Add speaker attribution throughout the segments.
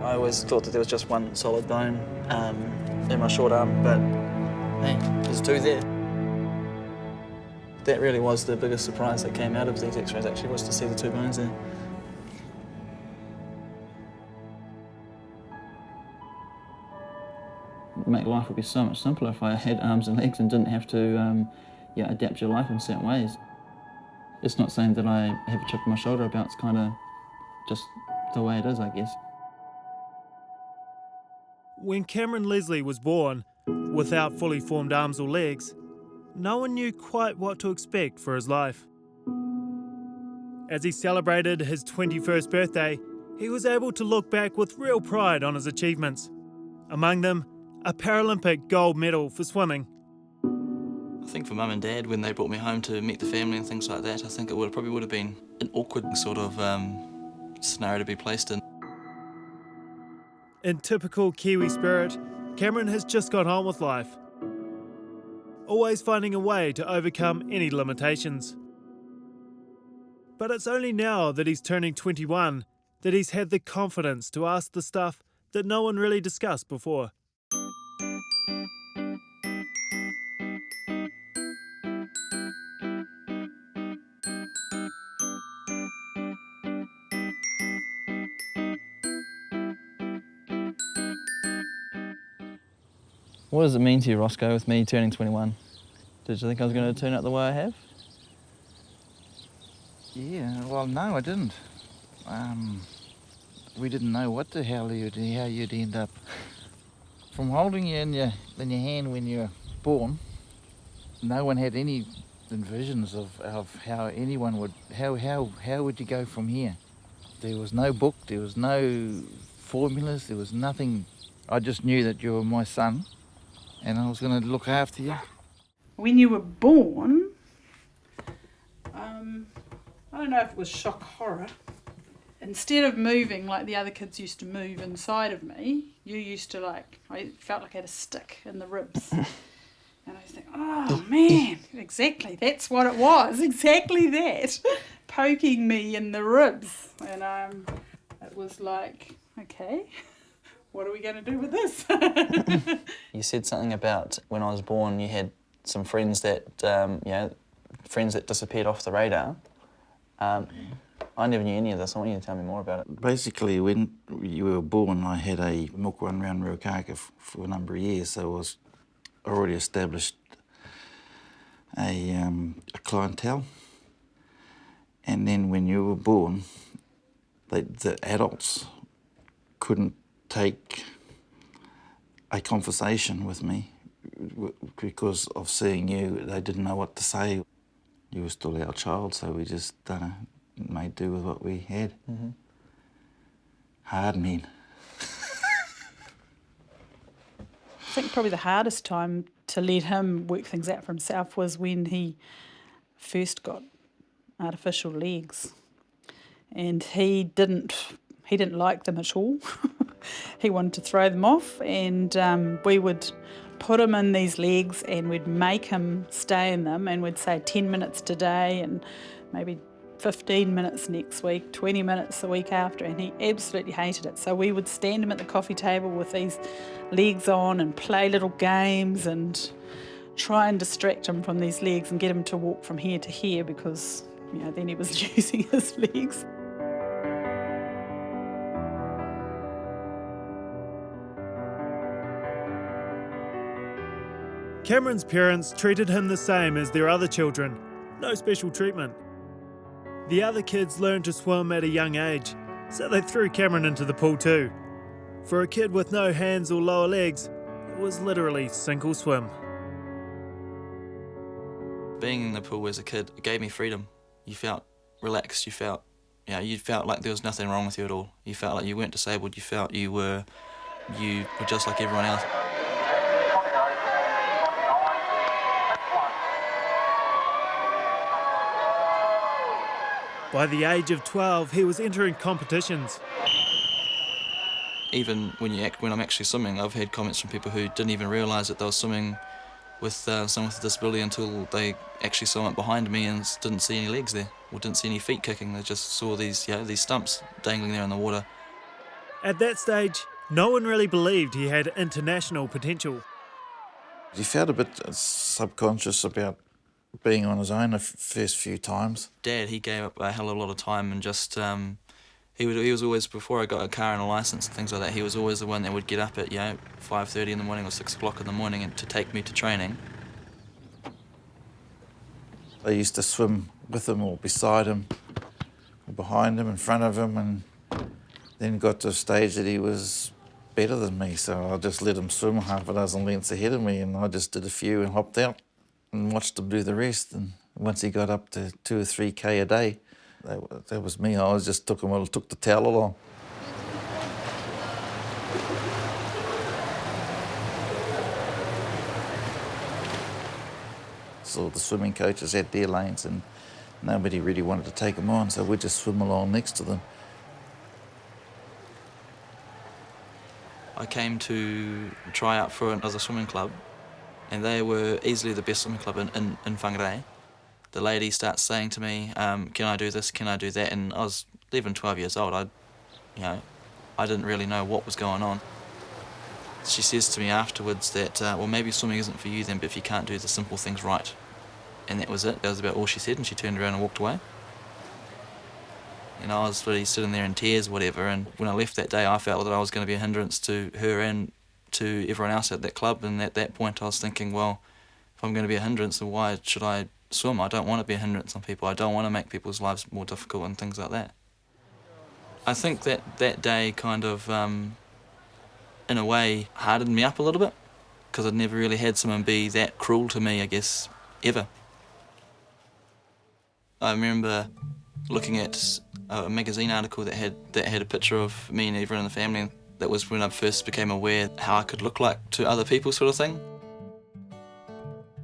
Speaker 1: I always thought that there was just one solid bone in my short arm, but hey, there's two there. That really was the biggest surprise that came out of these x-rays, actually, was to see the two bones there. Make life would be so much simpler if I had arms and legs and didn't have to adapt your life in certain ways. It's not saying that I have a chip on my shoulder about, it's kind of just the way it is, I guess.
Speaker 2: When Cameron Leslie was born, without fully formed arms or legs, no one knew quite what to expect for his life. As he celebrated his 21st birthday, he was able to look back with real pride on his achievements. Among them, a Paralympic gold medal for swimming.
Speaker 1: I think for Mum and Dad, when they brought me home to meet the family and things like that, I think it probably would have been an awkward sort of scenario to be placed in.
Speaker 2: In typical Kiwi spirit, Cameron has just got on with life, always finding a way to overcome any limitations. But it's only now that he's turning 21 that he's had the confidence to ask the stuff that no one really discussed before.
Speaker 1: What does it mean to you, Roscoe, with me turning 21? Did you think I was going to turn out the way I have?
Speaker 3: Yeah, well, no, I didn't. We didn't know how you'd end up. From holding you in your hand when you were born, no one had any envisions of how anyone would, how would you go from here? There was no book, there was no formulas, there was nothing. I just knew that you were my son and I was going to look after you.
Speaker 4: When you were born, I don't know if it was shock horror. Instead of moving like the other kids used to move inside of me, you used to I felt like I had a stick in the ribs. And I was thinking, oh man, exactly, that's what it was, exactly that, poking me in the ribs. And it was like, okay, what are we going to do with this?
Speaker 1: You said something about when I was born you had some friends that, friends that disappeared off the radar. I never knew any of this. I want you to tell me more about it.
Speaker 3: Basically, when you were born, I had a milk run around Ruakaka for a number of years, so I was already established a clientele. And then when you were born, the adults couldn't take a conversation with me because of seeing you. They didn't know what to say. You were still our child, so we just made do with what we had. Mm-hmm. Hard men.
Speaker 4: I think probably the hardest time to let him work things out for himself was when he first got artificial legs, and he didn't like them at all. He wanted to throw them off, and we would put him in these legs and we'd make him stay in them, and we'd say 10 minutes today and maybe 15 minutes next week, 20 minutes the week after, and he absolutely hated it. So we would stand him at the coffee table with these legs on and play little games and try and distract him from these legs and get him to walk from here to here, because then he was using his legs.
Speaker 2: Cameron's parents treated him the same as their other children, no special treatment. The other kids learned to swim at a young age, so they threw Cameron into the pool too. For a kid with no hands or lower legs, it was literally sink or swim.
Speaker 1: Being in the pool as a kid, it gave me freedom. You felt relaxed, you felt like there was nothing wrong with you at all. You felt like you weren't disabled, you felt you were just like everyone else.
Speaker 2: By the age of 12, he was entering competitions.
Speaker 1: Even when I'm actually swimming, I've had comments from people who didn't even realise that they were swimming with someone with a disability until they actually swam up behind me and didn't see any legs there, or didn't see any feet kicking. They just saw these stumps dangling there in the water.
Speaker 2: At that stage, no one really believed he had international potential.
Speaker 3: He felt a bit subconscious about being on his own the first few times.
Speaker 5: Dad, he gave up a hell of a lot of time and just, he was always, before I got a car and a licence and things like that, he was always the one that would get up at, 5:30 in the morning or 6 o'clock in the morning and to take me to training.
Speaker 3: I used to swim with him or beside him, or behind him, in front of him, and then got to a stage that he was better than me, so I just let him swim half a dozen lengths ahead of me, and I just did a few and hopped out and watched him do the rest. And once he got up to 2 or 3K a day, that was me. I just took the towel along. So the swimming coaches had their lanes and nobody really wanted to take them on, so we'd just swim along next to them.
Speaker 5: I came to try out for another swimming club, and they were easily the best swimming club in Whangarei. The lady starts saying to me, can I do this, can I do that? And I was 11, 12 years old. I didn't really know what was going on. She says to me afterwards that, well, maybe swimming isn't for you then, but if you can't do the simple things right. And that was it. That was about all she said, and she turned around and walked away. And I was really sitting there in tears, whatever, and when I left that day, I felt that I was going to be a hindrance to her and to everyone else at that club, and at that point I was thinking, well, if I'm going to be a hindrance, then why should I swim? I don't want to be a hindrance on people. I don't want to make people's lives more difficult and things like that. I think that day kind of, in a way, hardened me up a little bit, because I'd never really had someone be that cruel to me, I guess, ever. I remember looking at a magazine article that had a picture of me and everyone in the family, and that was when I first became aware how I could look like to other people, sort of thing.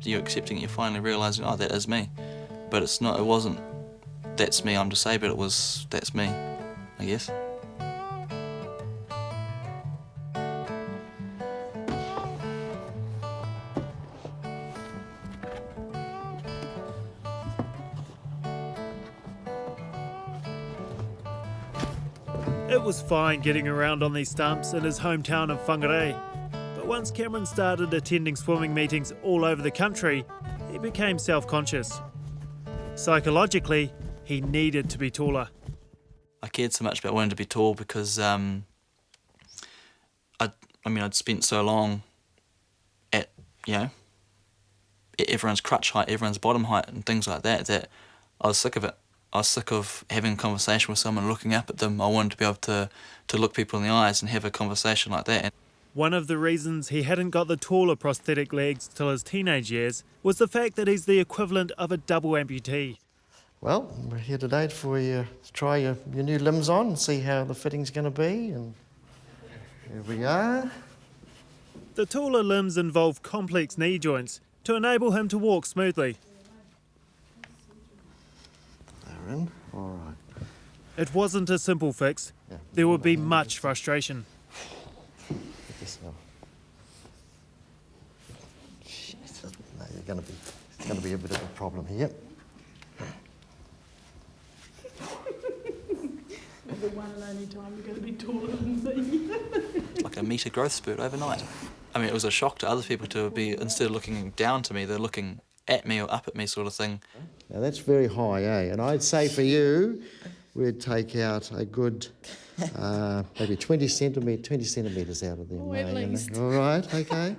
Speaker 5: You're accepting it, you're finally realising, oh, that is me. But it wasn't, that's me, I'm disabled, it was, that's me, I guess.
Speaker 2: It was fine getting around on these stumps in his hometown of Whangarei, but once Cameron started attending swimming meetings all over the country, he became self-conscious. Psychologically, he needed to be taller.
Speaker 5: I cared so much about wanting to be tall because I'd spent so long at everyone's crutch height, everyone's bottom height and things like that, that I was sick of it. I was sick of having a conversation with someone, looking up at them. I wanted to be able to look people in the eyes and have a conversation like that.
Speaker 2: One of the reasons he hadn't got the taller prosthetic legs till his teenage years was the fact that he's the equivalent of a double amputee.
Speaker 6: Well, we're here today for you to try your new limbs on and see how the fitting's going to be. And here we are.
Speaker 2: The taller limbs involve complex knee joints to enable him to walk smoothly.
Speaker 6: They're in. All right.
Speaker 2: It wasn't a simple fix. There would be much frustration.
Speaker 6: Get this now. Shit. No, it's going to be a bit of a problem here.
Speaker 4: The one and only time you're going to be taller than me.
Speaker 5: Like a metre growth spurt overnight. I mean, it was a shock to other people to be, instead of looking down to me, they're looking at me or up at me sort of thing.
Speaker 6: Now that's very high, eh? And I'd say for you, we'd take out a good, maybe 20 centimetres out of them.
Speaker 4: Oh, at least.
Speaker 6: All right, okay.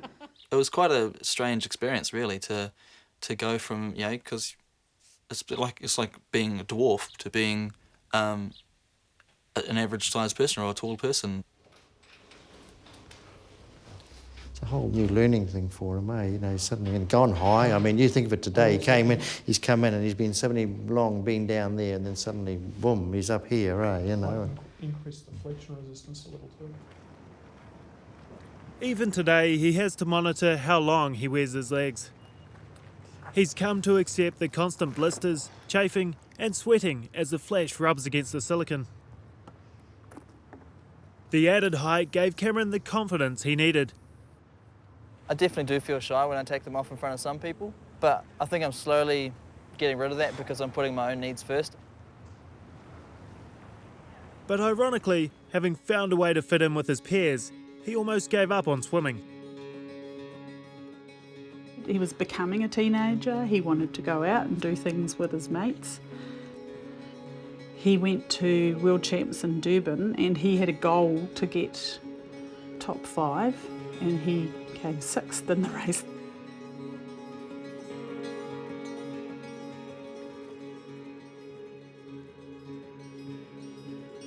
Speaker 5: It was quite a strange experience, really, to go from, because it's like being a dwarf to being an average-sized person or a tall person.
Speaker 6: It's a whole new learning thing for him, eh? He's suddenly gone high. I mean, you think of it today, he's come in and he's been suddenly been down there, and then suddenly, boom, he's up here, eh?
Speaker 7: Increase the flexion resistance a little too.
Speaker 2: Even today, he has to monitor how long he wears his legs. He's come to accept the constant blisters, chafing and sweating as the flesh rubs against the silicone. The added height gave Cameron the confidence he needed.
Speaker 5: I definitely do feel shy when I take them off in front of some people, but I think I'm slowly getting rid of that because I'm putting my own needs first.
Speaker 2: But ironically, having found a way to fit in with his peers, he almost gave up on swimming.
Speaker 4: He was becoming a teenager. He wanted to go out and do things with his mates. He went to World Champs in Durban and he had a goal to get top 5 and he came 6th in the race.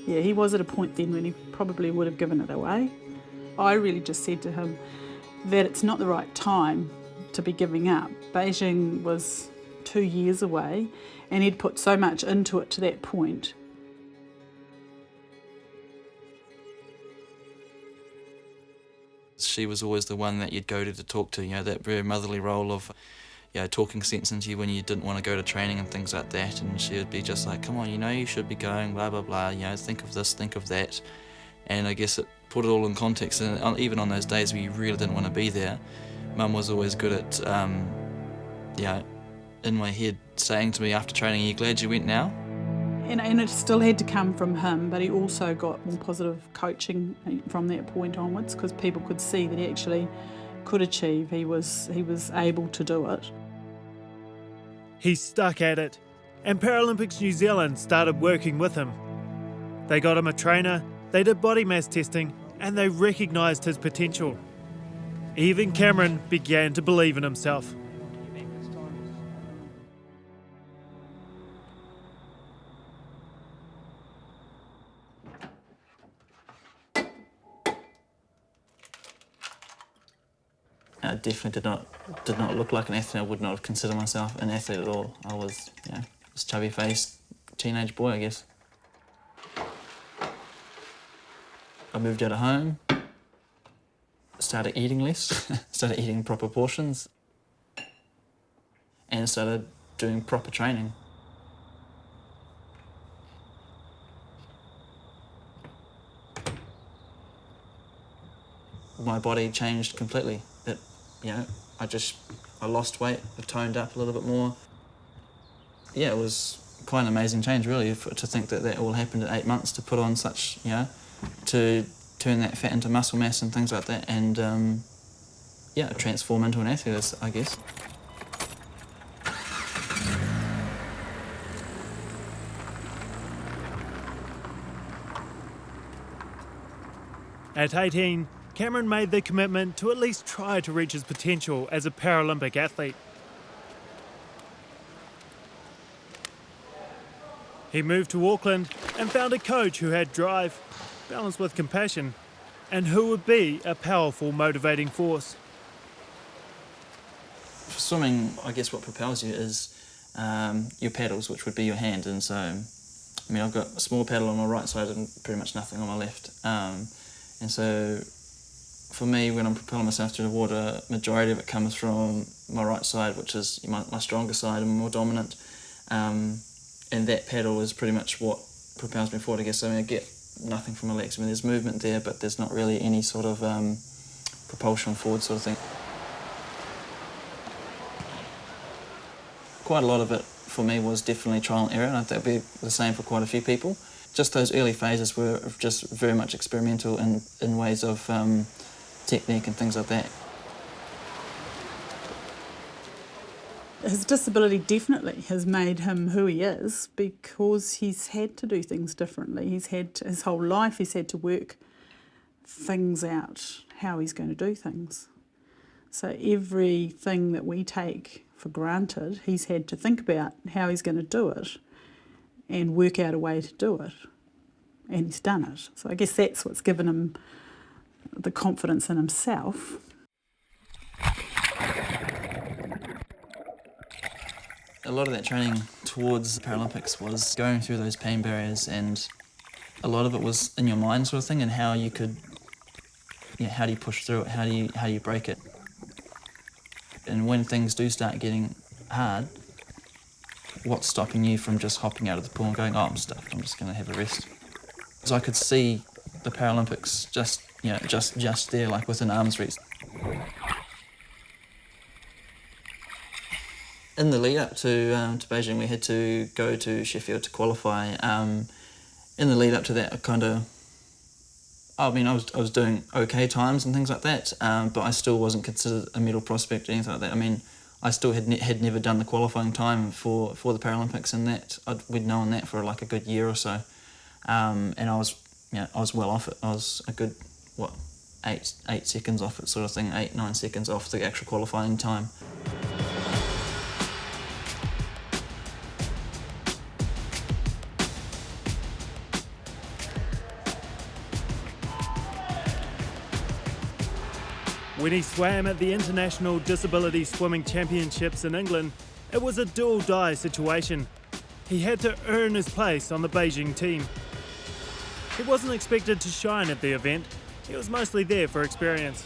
Speaker 4: Yeah, he was at a point then when he probably would have given it away. I really just said to him that it's not the right time to be giving up. Beijing was 2 years away and he'd put so much into it to that point.
Speaker 5: She was always the one that you'd go to talk to, that very motherly role of, talking sense into you when you didn't want to go to training and things like that, and she would be just like, come on, you should be going, blah, blah, blah, think of this, think of that. And I guess it put it all in context, and even on those days where you really didn't want to be there, Mum was always good at, in my head, saying to me after training, are you glad you went now?
Speaker 4: And it still had to come from him, but he also got more positive coaching from that point onwards because people could see that he actually could achieve. He was able to do it.
Speaker 2: He stuck at it, and Paralympics New Zealand started working with him. They got him a trainer, they did body mass testing, and they recognised his potential. Even Cameron began to believe in himself.
Speaker 1: I definitely did not look like an athlete. I would not have considered myself an athlete at all. I was, this chubby-faced teenage boy, I guess. I moved out of home, started eating less, started eating proper portions, and started doing proper training. My body changed completely. I lost weight, I toned up a little bit more. Yeah, it was quite an amazing change, really, to think that all happened at 8 months, to put on such, to turn that fat into muscle mass and things like that, and transform into an athlete, I guess.
Speaker 2: At 18, Cameron made the commitment to at least try to reach his potential as a Paralympic athlete. He moved to Auckland and found a coach who had drive, balanced with compassion, and who would be a powerful motivating force.
Speaker 1: For swimming, I guess what propels you is your paddles, which would be your hand, and so, I've got a small paddle on my right side and pretty much nothing on my left. And so, for me, when I'm propelling myself through the water, majority of it comes from my right side, which is my stronger side and more dominant. And that paddle is pretty much what propels me forward, I guess. I get nothing from my legs. There's movement there, but there's not really any sort of propulsion forward sort of thing. Quite a lot of it for me was definitely trial and error, and I think it'll be the same for quite a few people. Just those early phases were just very much experimental in ways of technique and things like that.
Speaker 4: His disability definitely has made him who he is because he's had to do things differently. He's had his whole life, he's had to work things out, how he's going to do things. So everything that we take for granted, he's had to think about how he's going to do it and work out a way to do it. And he's done it. So I guess that's what's given him the confidence in himself.
Speaker 1: A lot of that training towards the Paralympics was going through those pain barriers, and a lot of it was in your mind sort of thing, and how you could, how do you push through it, how do you break it. And when things do start getting hard, what's stopping you from just hopping out of the pool and going, oh, I'm stuffed, I'm just going to have a rest. So I could see the Paralympics just there, like within arm's reach. In the lead up to Beijing, we had to go to Sheffield to qualify, in the lead up to that, I was doing okay times and things like that, but I still wasn't considered a medal prospect or anything like that. I mean, I still had never done the qualifying time for the Paralympics, and that we'd known that for like a good year or so, and I was well off it. I was a good 8 seconds off it, sort of thing, 8-9 seconds off the actual qualifying time.
Speaker 2: When he swam at the International Disability Swimming Championships in England, it was a do-or-die situation. He had to earn his place on the Beijing team. He wasn't expected to shine at the event. He was mostly there for experience.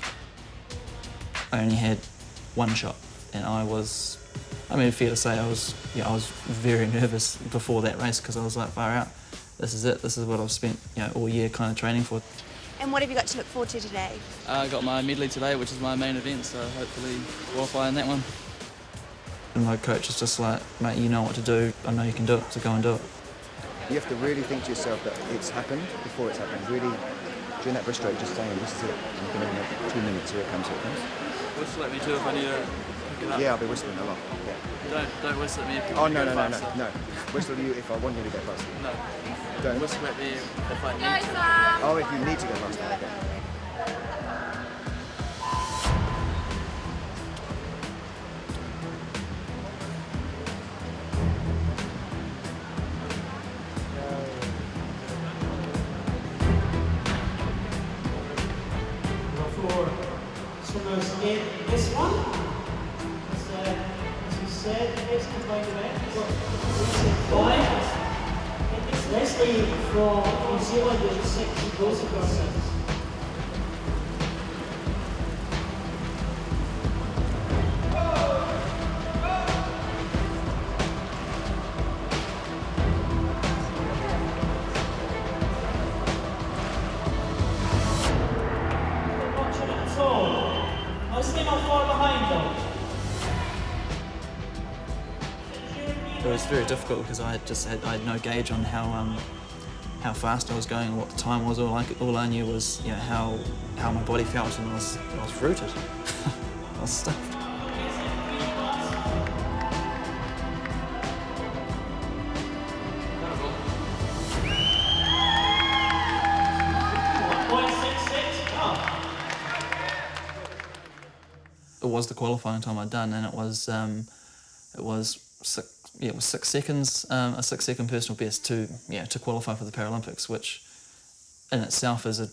Speaker 1: I only had one shot, and fair to say I was very nervous before that race, because I was like, far out, this is it, this is what I've spent all year kind of training for.
Speaker 8: And what have you got to look forward to today?
Speaker 5: I got my medley today, which is my main event, so hopefully qualify in that one.
Speaker 1: And my coach is just like, mate, you know what to do, I know you can do it, so go and do it.
Speaker 9: You have to really think to yourself that it's happened before it's happened. Really, during that breaststroke, just saying, this is it. I'm going to make 2 minutes, here it comes, here it comes.
Speaker 5: Whistle at me too if I need to pick it up.
Speaker 9: Yeah, I'll be whistling a lot. Yeah.
Speaker 5: Don't whistle at me if you
Speaker 9: Oh,
Speaker 5: want
Speaker 9: no,
Speaker 5: to go
Speaker 9: no, no,
Speaker 5: faster.
Speaker 9: no, no. Whistle you if I want you to go faster.
Speaker 5: No.
Speaker 9: Don't.
Speaker 5: Whistle at me if I need to.
Speaker 9: Oh, if you need to go faster, okay.
Speaker 10: For swimmers in this one, as you said, excellent way to it's Leslie from New Zealand in 60 goes across it.
Speaker 1: It was very difficult because I had no gauge on how fast I was going and what the time was. All I knew was how my body felt, and I was rooted. I was stuffed. It was the qualifying time I'd done, and it was 6 seconds, a 6-second personal best to qualify for the Paralympics, which in itself is a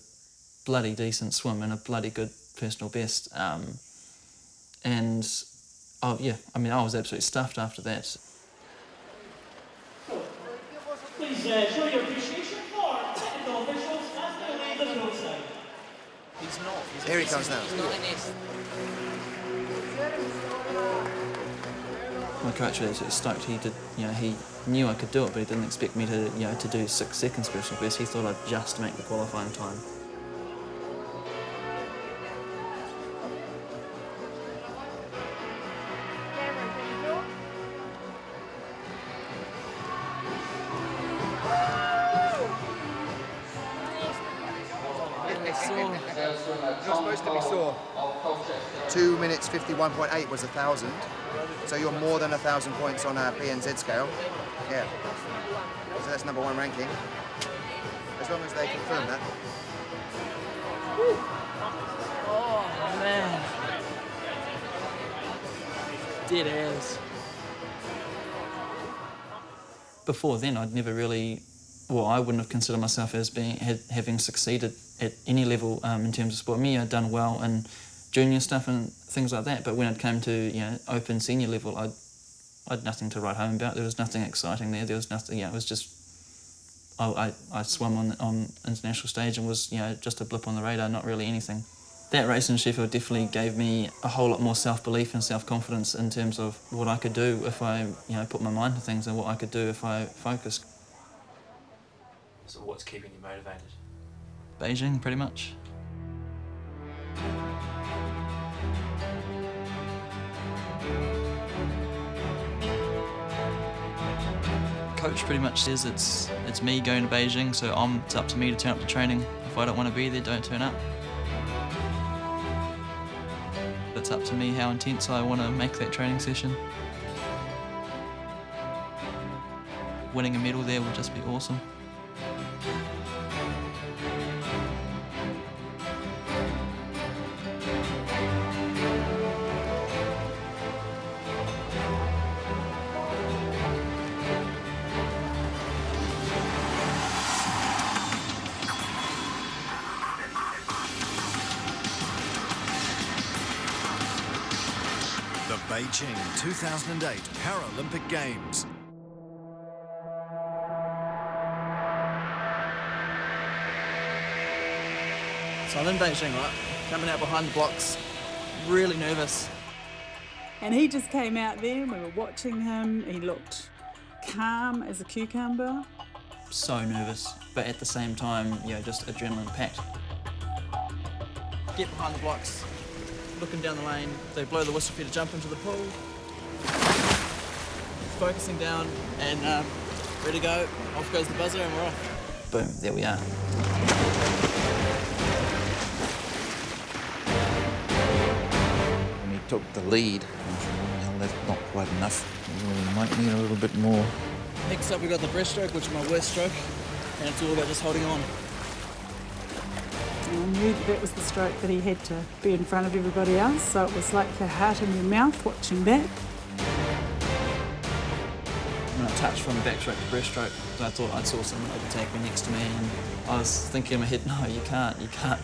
Speaker 1: bloody decent swim and a bloody good personal best. I was absolutely stuffed after that.
Speaker 10: Please show your appreciation for technical officials as they leave the roadside.
Speaker 9: Here he comes now.
Speaker 1: My coach was absolutely stoked. He knew I could do it, but he didn't expect me to do 6 seconds personal best. He thought I'd just make the qualifying time.
Speaker 9: You're supposed to be sore. 2 minutes 51.8 was 1,000. So you're more than 1,000 points on our PNZ scale. Yeah. So that's #1 ranking. As long as they confirm that.
Speaker 11: Oh man. Dead ass.
Speaker 1: Before then, I'd never really, I wouldn't have considered myself as having succeeded at any level in terms of sport. I'd done well in junior stuff and things like that, but when it came to open senior level, I'd nothing to write home about. There was nothing exciting there. There was nothing. It was just I swam on international stage and was just a blip on the radar, not really anything. That race in Sheffield definitely gave me a whole lot more self-belief and self-confidence in terms of what I could do if I put my mind to things, and what I could do if I focused.
Speaker 12: So what's keeping you motivated?
Speaker 1: Beijing, pretty much.
Speaker 5: coach pretty much says it's me going to Beijing, so it's up to me to turn up to training. If I don't want to be there, don't turn up. It's up to me how intense I want to make that training session. Winning a medal there would just be awesome.
Speaker 13: The Beijing 2008 Paralympic Games.
Speaker 11: So I'm in Beijing, right? Coming out behind the blocks, really nervous.
Speaker 4: And he just came out there, we were watching him, he looked calm as a cucumber.
Speaker 1: So nervous, but at the same time, just adrenaline packed.
Speaker 11: Get behind the blocks, looking down the lane, they blow the whistle for you to jump into the pool. Focusing down and ready to go. Off goes the buzzer and we're off.
Speaker 1: Boom, there we are.
Speaker 3: When he took the lead, I thought, well, that's not quite enough. We might need a little bit more.
Speaker 11: Next up we got the breaststroke, which is my worst stroke, and it's all about just holding on.
Speaker 4: And I knew that was the stroke that he had to be in front of everybody else, so it was like your heart in your mouth watching that.
Speaker 1: When I touched from backstroke to breaststroke, I thought I saw someone overtake me next to me, and I was thinking in my head, no, you can't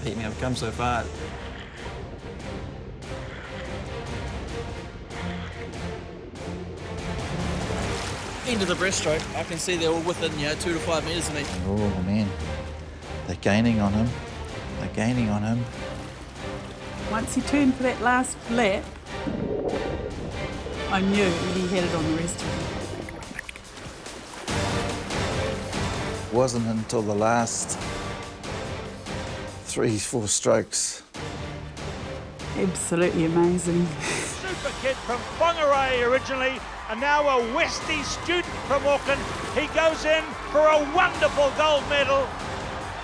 Speaker 1: beat me, I've come so far.
Speaker 11: End of the breaststroke, I can see they're all within 2 to 5 metres of me.
Speaker 3: Oh man, they're gaining on him. They're gaining on him.
Speaker 4: Once he turned for that last lap, I knew he had it on the rest of them.
Speaker 3: It wasn't until the last 3-4 strokes.
Speaker 4: Absolutely amazing.
Speaker 10: Super kid from Whangarei originally, and now a Westie student from Auckland. He goes in for a wonderful gold medal.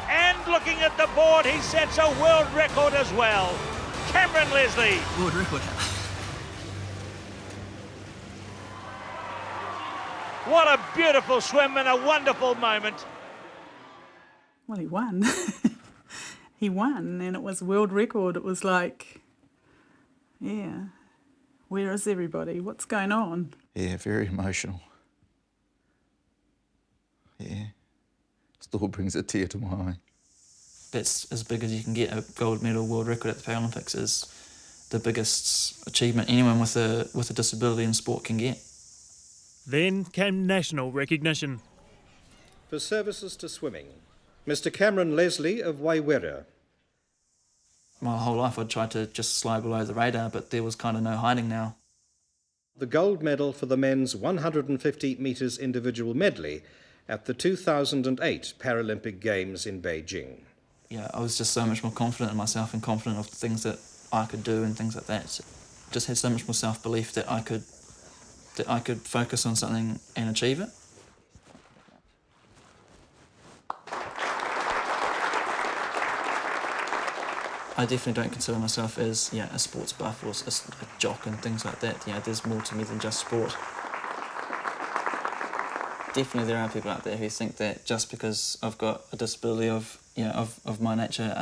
Speaker 10: And looking at the board, he sets a world record as well. Cameron Leslie.
Speaker 11: World record.
Speaker 10: What a beautiful swim and a wonderful moment.
Speaker 4: Well, he won. He won, and it was a world record. It was like, yeah, where is everybody? What's going on?
Speaker 3: Yeah, very emotional. Yeah, still brings a tear to my eye.
Speaker 1: That's as big as you can get. A gold medal world record at the Paralympics is the biggest achievement anyone with a disability in sport can get.
Speaker 2: Then came national recognition.
Speaker 14: For services to swimming, Mr. Cameron Leslie of Waiwera.
Speaker 1: My whole life I'd tried to just slide below the radar, but there was kind of no hiding now.
Speaker 14: The gold medal for the men's 150 metres individual medley at the 2008 Paralympic Games in Beijing.
Speaker 1: Yeah, I was just so much more confident in myself and confident of the things that I could do and things like that. Just had so much more self-belief that I could focus on something and achieve it. I definitely don't consider myself as a sports buff or a jock and things like that. There's more to me than just sport. Definitely there are people out there who think that just because I've got a disability of my nature,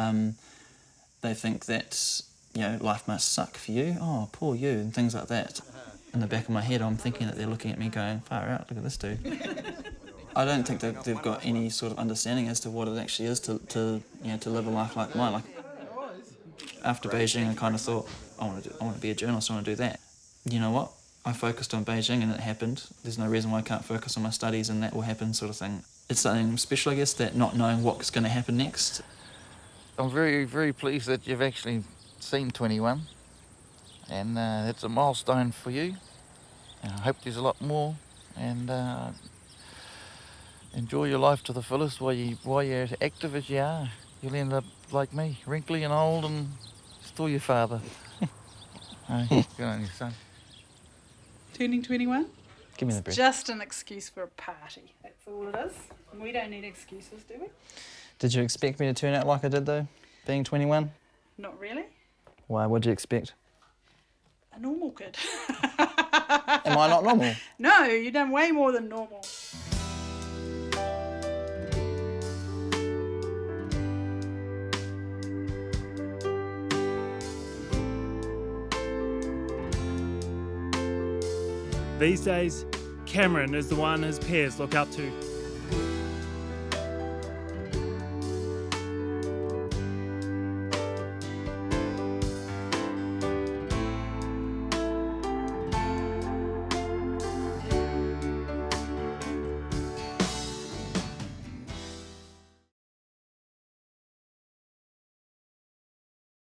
Speaker 1: they think that life must suck for you. Oh, poor you, and things like that. In the back of my head, I'm thinking that they're looking at me going, far out, look at this dude. I don't think that they've got any sort of understanding as to what it actually is to live a life like mine. Like, after Beijing, I kind of thought, I want to be a journalist, I want to do that. You know what? I focused on Beijing and it happened. There's no reason why I can't focus on my studies and that will happen, sort of thing. It's something special, I guess, that not knowing what's going to happen next.
Speaker 3: I'm very, very pleased that you've actually seen 21, and it's a milestone for you. And I hope there's a lot more, and enjoy your life to the fullest while you're as active as you are. You'll end up like me, wrinkly and old and still your father. Hey, good on you, son.
Speaker 4: Turning 21?
Speaker 11: Give me the breath.
Speaker 4: Just an excuse for a party. That's all it is. We don't need excuses, do we?
Speaker 11: Did you expect me to turn out like I did, though, being 21?
Speaker 4: Not really.
Speaker 11: Why? What'd you expect?
Speaker 4: A normal kid.
Speaker 11: Am I not normal?
Speaker 4: No, you've done way more than normal.
Speaker 2: These days, Cameron is the one his peers look up to.